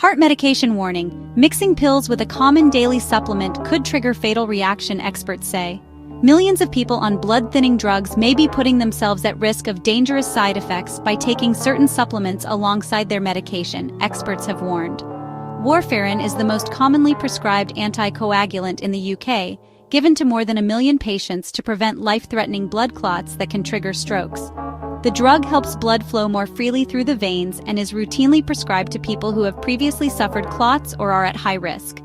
Heart medication warning. Mixing pills with a common daily supplement could trigger fatal reaction, experts say. Millions of people on blood-thinning drugs may be putting themselves at risk of dangerous side effects by taking certain supplements alongside their medication, experts have warned. Warfarin is the most commonly prescribed anticoagulant in the UK, given to more than 1 million patients to prevent life-threatening blood clots that can trigger strokes. The drug helps blood flow more freely through the veins and is routinely prescribed to people who have previously suffered clots or are at high risk.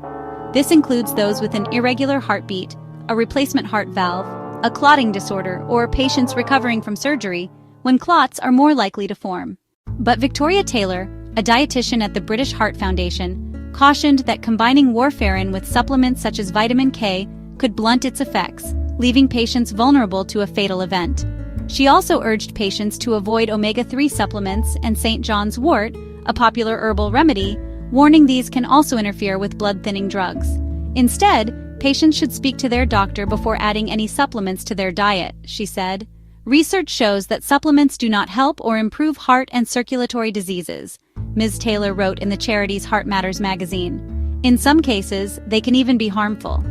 This includes those with an irregular heartbeat, a replacement heart valve, a clotting disorder, or patients recovering from surgery, when clots are more likely to form. But Victoria Taylor, a dietitian at the British Heart Foundation, cautioned that combining warfarin with supplements such as vitamin K could blunt its effects, leaving patients vulnerable to a fatal event. She also urged patients to avoid omega-3 supplements and St. John's wort, a popular herbal remedy, warning these can also interfere with blood-thinning drugs. Instead, patients should speak to their doctor before adding any supplements to their diet, she said. Research shows that supplements do not help or improve heart and circulatory diseases, Ms. Taylor wrote in the charity's Heart Matters magazine. In some cases, they can even be harmful.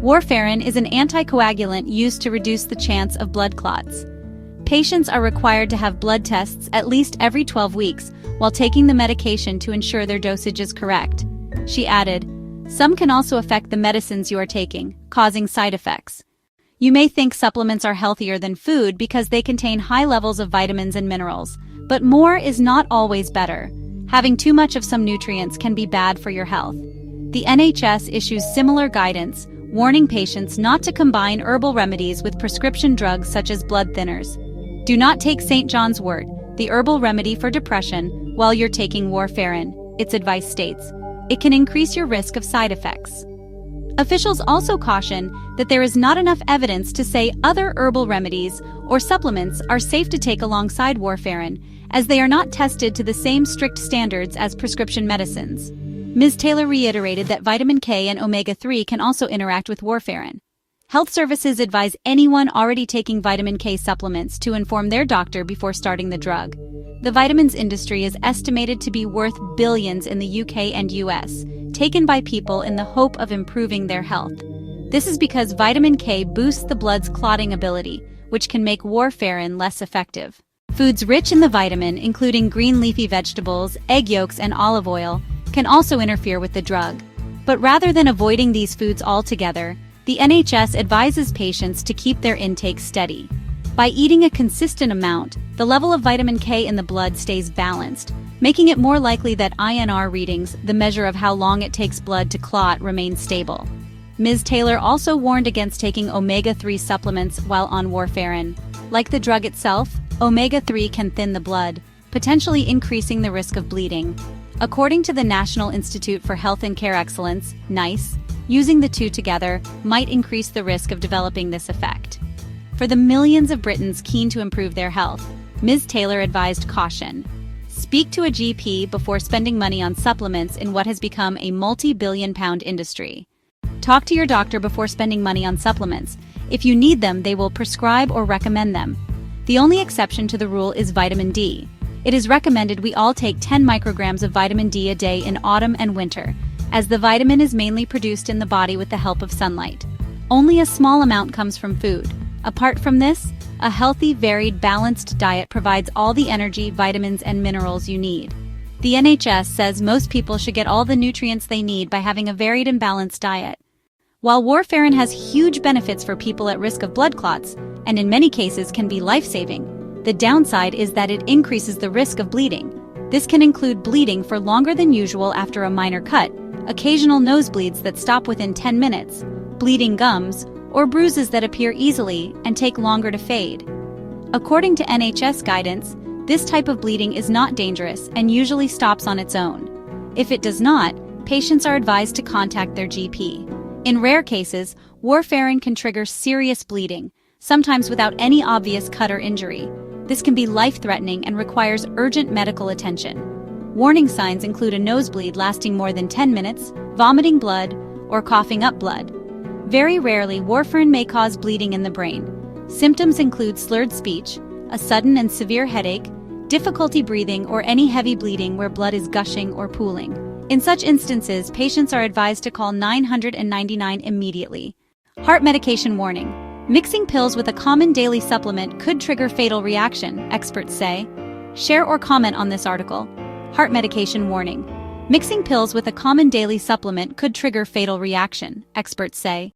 Warfarin is an anticoagulant used to reduce the chance of blood clots. Patients are required to have blood tests at least every 12 weeks while taking the medication to ensure their dosage is correct. She added, "Some can also affect the medicines you are taking, causing side effects. You may think supplements are healthier than food because they contain high levels of vitamins and minerals, but more is not always better. Having too much of some nutrients can be bad for your health." The NHS issues similar guidance, warning patients not to combine herbal remedies with prescription drugs such as blood thinners. Do not take St. John's wort, the herbal remedy for depression, while you're taking warfarin, its advice states. It can increase your risk of side effects. Officials also caution that there is not enough evidence to say other herbal remedies or supplements are safe to take alongside warfarin, as they are not tested to the same strict standards as prescription medicines. Ms. Taylor reiterated that vitamin K and omega-3 can also interact with warfarin. Health services advise anyone already taking vitamin K supplements to inform their doctor before starting the drug. The vitamins industry is estimated to be worth billions in the UK and US, taken by people in the hope of improving their health. This is because vitamin K boosts the blood's clotting ability, which can make warfarin less effective. Foods rich in the vitamin, including green leafy vegetables, egg yolks, and olive oil, can also interfere with the drug. But rather than avoiding these foods altogether, the NHS advises patients to keep their intake steady. By eating a consistent amount, the level of vitamin K in the blood stays balanced, making it more likely that INR readings, the measure of how long it takes blood to clot, remain stable. Ms. Taylor also warned against taking omega-3 supplements while on warfarin. Like the drug itself, omega-3 can thin the blood, potentially increasing the risk of bleeding. According to the National Institute for Health and Care Excellence, NICE, using the two together might increase the risk of developing this effect. For the millions of Britons keen to improve their health, Ms. Taylor advised caution. Speak to a GP before spending money on supplements in what has become a multi-billion-pound industry. Talk to your doctor before spending money on supplements. If you need them, they will prescribe or recommend them. The only exception to the rule is vitamin D. It is recommended we all take 10 micrograms of vitamin D a day in autumn and winter, as the vitamin is mainly produced in the body with the help of sunlight. Only a small amount comes from food. Apart from this, a healthy, varied, balanced diet provides all the energy, vitamins, and minerals you need. The NHS says most people should get all the nutrients they need by having a varied and balanced diet. While warfarin has huge benefits for people at risk of blood clots, and in many cases can be life-saving, the downside is that it increases the risk of bleeding. This can include bleeding for longer than usual after a minor cut, occasional nosebleeds that stop within 10 minutes, bleeding gums, or bruises that appear easily and take longer to fade. According to NHS guidance, this type of bleeding is not dangerous and usually stops on its own. If it does not, patients are advised to contact their GP. In rare cases, warfarin can trigger serious bleeding, sometimes without any obvious cut or injury. This can be life-threatening and requires urgent medical attention. Warning signs include a nosebleed lasting more than 10 minutes, vomiting blood, or coughing up blood. Very rarely, warfarin may cause bleeding in the brain. Symptoms include slurred speech, a sudden and severe headache, difficulty breathing, or any heavy bleeding where blood is gushing or pooling. In such instances, patients are advised to call 999 immediately. Heart medication warning. Mixing pills with a common daily supplement could trigger fatal reaction, experts say. Share or comment on this article. Heart medication warning. Mixing pills with a common daily supplement could trigger fatal reaction, experts say.